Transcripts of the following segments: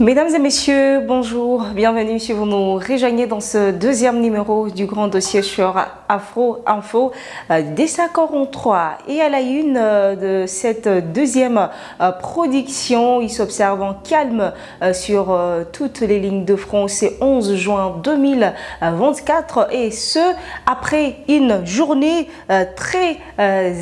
Mesdames et messieurs, bonjour, bienvenue si vous nous rejoignez dans ce deuxième numéro du grand dossier sur Afro Info. Désaccord en 3 et à la une de cette deuxième production, il s'observe un calme sur toutes les lignes de front. C'est 11 juin 2024 et ce après une journée très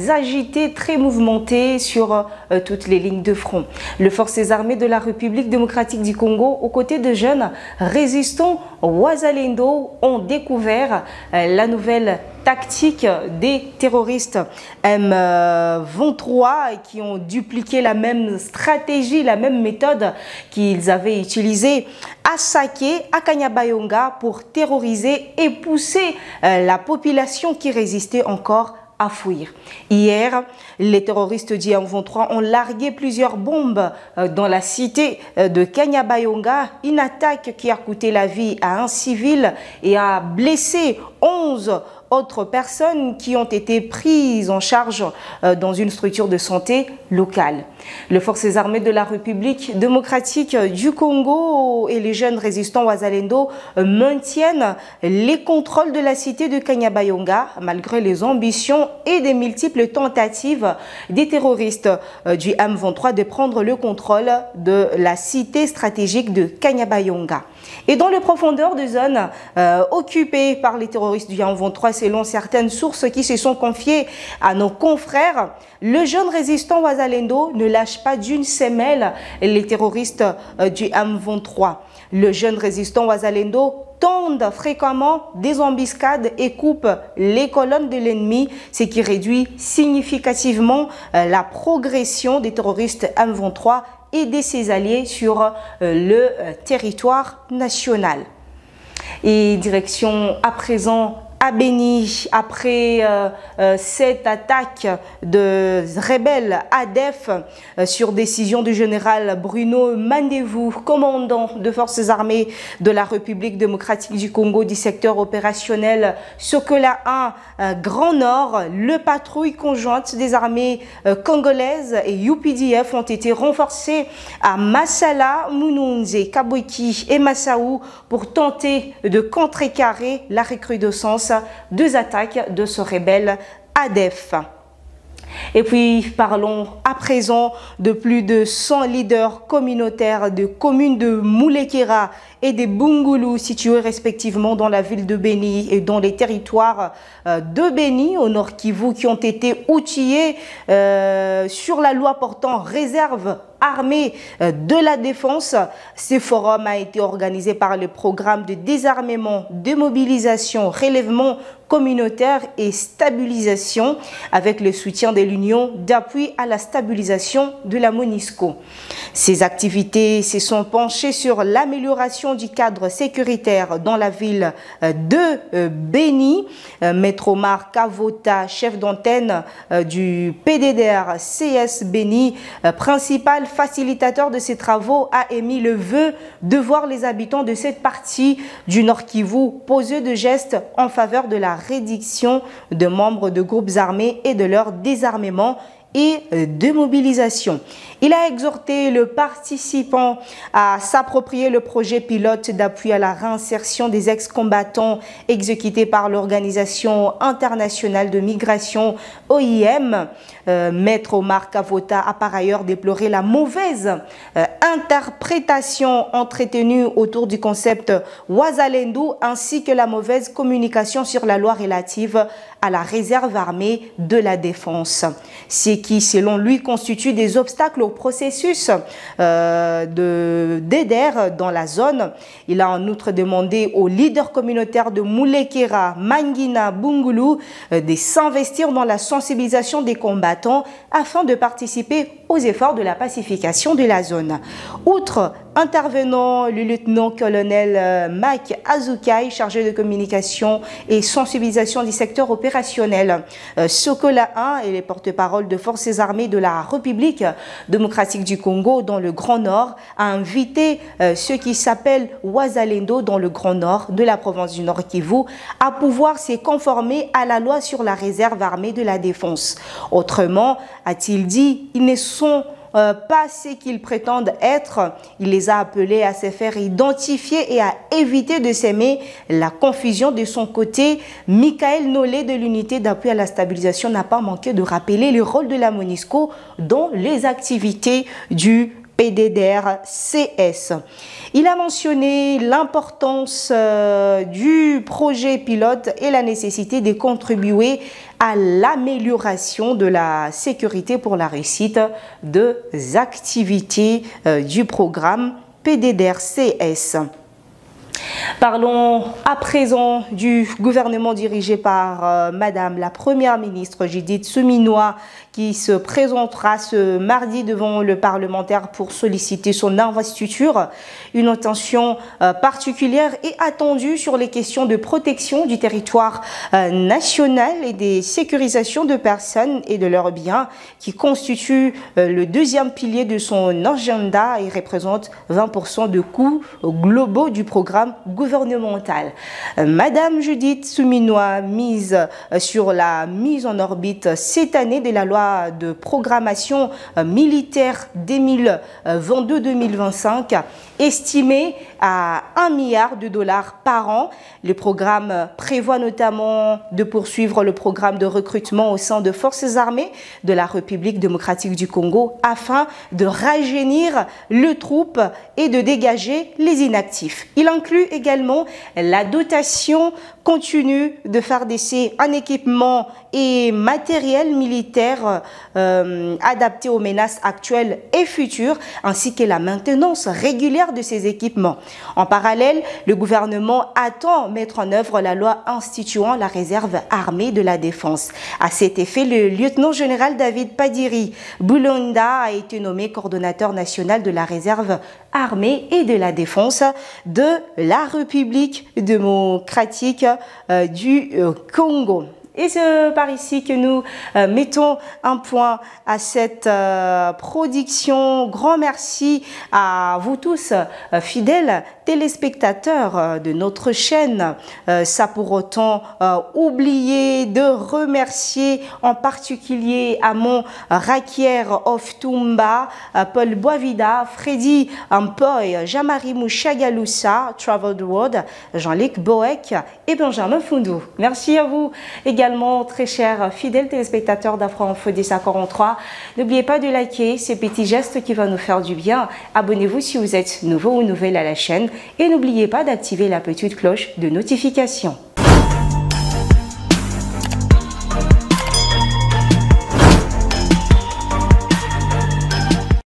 agitée, très mouvementée sur toutes les lignes de front. Les forces armées de la République démocratique du Congo, aux côtés de jeunes résistants Wazalendo, ont découvert la nouvelle tactique des terroristes M23 qui ont dupliqué la même stratégie, la même méthode qu'ils avaient utilisée à Saké, à Kanyabayonga pour terroriser et pousser la population qui résistait encore à fuir. Hier, les terroristes du M23 ont largué plusieurs bombes dans la cité de Kanyabayonga, une attaque qui a coûté la vie à un civil et a blessé 11 autres personnes qui ont été prises en charge dans une structure de santé locale. Les forces armées de la République démocratique du Congo et les jeunes résistants Wazalendo maintiennent les contrôles de la cité de Kanyabayonga malgré les ambitions et des multiples tentatives des terroristes du M23 de prendre le contrôle de la cité stratégique de Kanyabayonga. Et dans les profondeurs de zones occupées par les terroristes du M23, selon certaines sources qui se sont confiées à nos confrères, le jeune résistant Wazalendo ne lâche pas d'une semelle les terroristes du M23. Le jeune résistant Wazalendo tente fréquemment des embuscades et coupe les colonnes de l'ennemi, ce qui réduit significativement la progression des terroristes M23 et de ses alliés sur le territoire national. Et direction à présent à Béni, après cette attaque de rebelles ADF sur décision du général Bruno Mandevou, commandant de forces armées de la République démocratique du Congo du secteur opérationnel Sokola 1 Grand Nord, le patrouille conjointe des armées congolaises et UPDF ont été renforcés à Massala, Mununze, Kabwiki et Massaou pour tenter de contrecarrer la recrudescence deux attaques de ce rebelle ADF. Et puis parlons à présent de plus de 100 leaders communautaires de communes de Moulekera et de Bungulu situés respectivement dans la ville de Béni et dans les territoires de Béni au Nord Kivu qui ont été outillés sur la loi portant réserve armée de la défense. Ce forum a été organisé par le programme de désarmement, démobilisation, relèvement communautaire et stabilisation avec le soutien de l'Union d'appui à la stabilisation de la MONUSCO. Ces activités se sont penchées sur l'amélioration du cadre sécuritaire dans la ville de Béni. Maître Omar Kavota, chef d'antenne du PDDR CS Béni, principal facilitateur de ces travaux, a émis le vœu de voir les habitants de cette partie du Nord Kivu poser de gestes en faveur de la réduction de membres de groupes armés et de leur désarmement et de mobilisation. Il a exhorté le participant à s'approprier le projet pilote d'appui à la réinsertion des ex-combattants exécuté par l'Organisation internationale de migration OIM. Maître Omar Kavota a par ailleurs déploré la mauvaise interprétation entretenue autour du concept Wazalendo ainsi que la mauvaise communication sur la loi relative à la réserve armée de la défense. Ce qui, selon lui, constitue des obstacles au processus d'aider dans la zone. Il a en outre demandé aux leaders communautaires de Moulekera, Mangina, Bungulu de s'investir dans la sensibilisation des combattants afin de participer aux efforts de la pacification de la zone. Outre intervenant, le lieutenant-colonel Mac Azukai, chargé de communication et sensibilisation du secteur opérationnel. Sokola 1 et les porte-parole de forces armées de la République démocratique du Congo dans le Grand Nord a invité ceux qui s'appellent Wazalendo dans le Grand Nord de la province du Nord Kivu à pouvoir se conformer à la loi sur la réserve armée de la défense. Autrement, a-t-il dit, ils ne sont pas ce qu'ils prétendent être. Il les a appelés à se faire identifier et à éviter de s'aimer la confusion. De son côté, Michael Nollet de l'unité d'appui à la stabilisation n'a pas manqué de rappeler le rôle de la MONUSCO dans les activités du PDDR-CS. Il a mentionné l'importance du projet pilote et la nécessité de contribuer à l'amélioration de la sécurité pour la réussite des activités du programme PDDR-CS. Parlons à présent du gouvernement dirigé par Madame la Première ministre Judith Suminwa, qui se présentera ce mardi devant le parlementaire pour solliciter son investiture. Une attention particulière est attendue sur les questions de protection du territoire national et des sécurisations de personnes et de leurs biens, qui constituent le deuxième pilier de son agenda et représente 20% de coûts globaux du programme gouvernemental. Madame Judith Suminwa mise sur la mise en orbite cette année de la loi de programmation militaire 2022-2025, estimée à $1 milliard par an. Le programme prévoit notamment de poursuivre le programme de recrutement au sein de forces armées de la République démocratique du Congo afin de rajeunir les troupes et de dégager les inactifs. Il inclut également la dotation continue de FARDC en équipement et matériel militaire adapté aux menaces actuelles et futures, ainsi que la maintenance régulière de ces équipements. En parallèle, le gouvernement attend mettre en œuvre la loi instituant la réserve armée de la défense. À cet effet, le lieutenant-général David Padiri Boulonda a été nommé coordonnateur national de la réserve armée et de la défense de la République démocratique du Congo. Et c'est par ici que nous mettons un point à cette production. Grand merci à vous tous, fidèles téléspectateurs de notre chaîne. Ça pour autant oublier de remercier en particulier Amon Rakier of Tumba, Paul Boavida, Freddy Ampoy, Jamari Mouchagaloussa, Travel the World, Jean-Luc Boek et Benjamin Fundou. Merci à vous également, très chers fidèles téléspectateurs d'Afro-Info 1043. N'oubliez pas de liker ces petits gestes qui vont nous faire du bien. Abonnez-vous si vous êtes nouveau ou nouvelle à la chaîne et n'oubliez pas d'activer la petite cloche de notification.